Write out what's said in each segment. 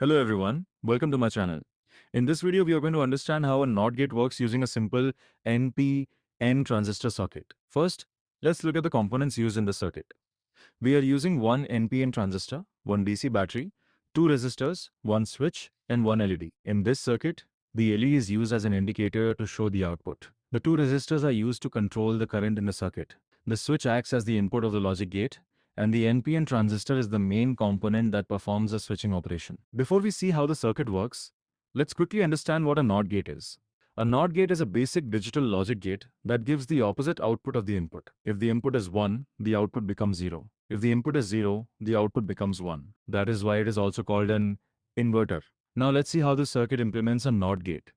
Hello everyone, welcome to my channel. In this video, we are going to understand how a NOT gate works using a simple NPN transistor circuit. First, let's look at the components used in the circuit. We are using one NPN transistor, one DC battery, two resistors, one switch, and one LED. In this circuit, the LED is used as an indicator to show the output. The two resistors are used to control the current in the circuit. The switch acts as the input of the logic gate, and the NPN transistor is the main component that performs the switching operation. Before we see how the circuit works, let's quickly understand what a NOT gate is. A NOT gate is a basic digital logic gate that gives the opposite output of the input. If the input is 1, the output becomes 0. If the input is 0, the output becomes 1. That is why it is also called an inverter. Now let's see how the circuit implements a NOT gate.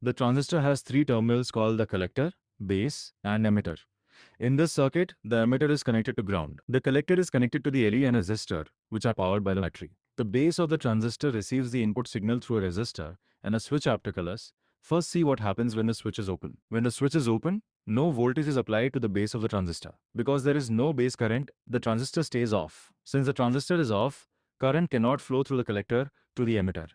The transistor has three terminals called the collector, base, and emitter. In this circuit, the emitter is connected to ground. The collector is connected to the LED and resistor, which are powered by the battery. The base of the transistor receives the input signal through a resistor and a switch after colors. First, see what happens when the switch is open. When the switch is open, no voltage is applied to the base of the transistor. Because there is no base current, the transistor stays off. Since the transistor is off, current cannot flow through the collector to the emitter.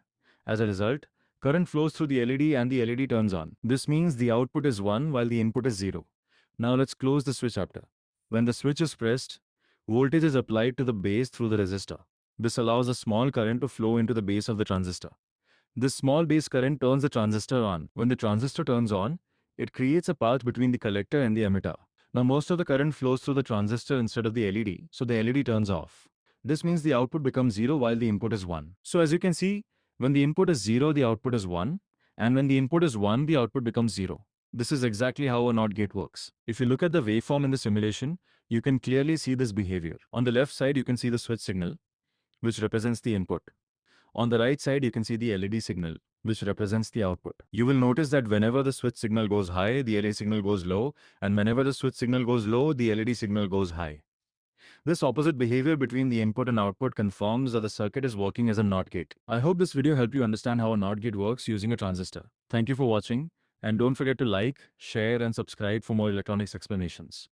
As a result, current flows through the LED and the LED turns on. This means the output is 1 while the input is 0. Now let's close the switch after. When the switch is pressed, voltage is applied to the base through the resistor. This allows a small current to flow into the base of the transistor. This small base current turns the transistor on. When the transistor turns on, it creates a path between the collector and the emitter. Now most of the current flows through the transistor instead of the LED, so the LED turns off. This means the output becomes 0 while the input is 1. So as you can see, when the input is 0, the output is 1, and when the input is 1, the output becomes 0. This is exactly how a NOT gate works. If you look at the waveform in the simulation, you can clearly see this behavior. On the left side, you can see the switch signal, which represents the input. On the right side, you can see the LED signal, which represents the output. You will notice that whenever the switch signal goes high, the LED signal goes low, and whenever the switch signal goes low, the LED signal goes high. This opposite behavior between the input and output confirms that the circuit is working as a NOT gate. I hope this video helped you understand how a NOT gate works using a transistor. Thank you for watching, and don't forget to like, share, and subscribe for more electronics explanations.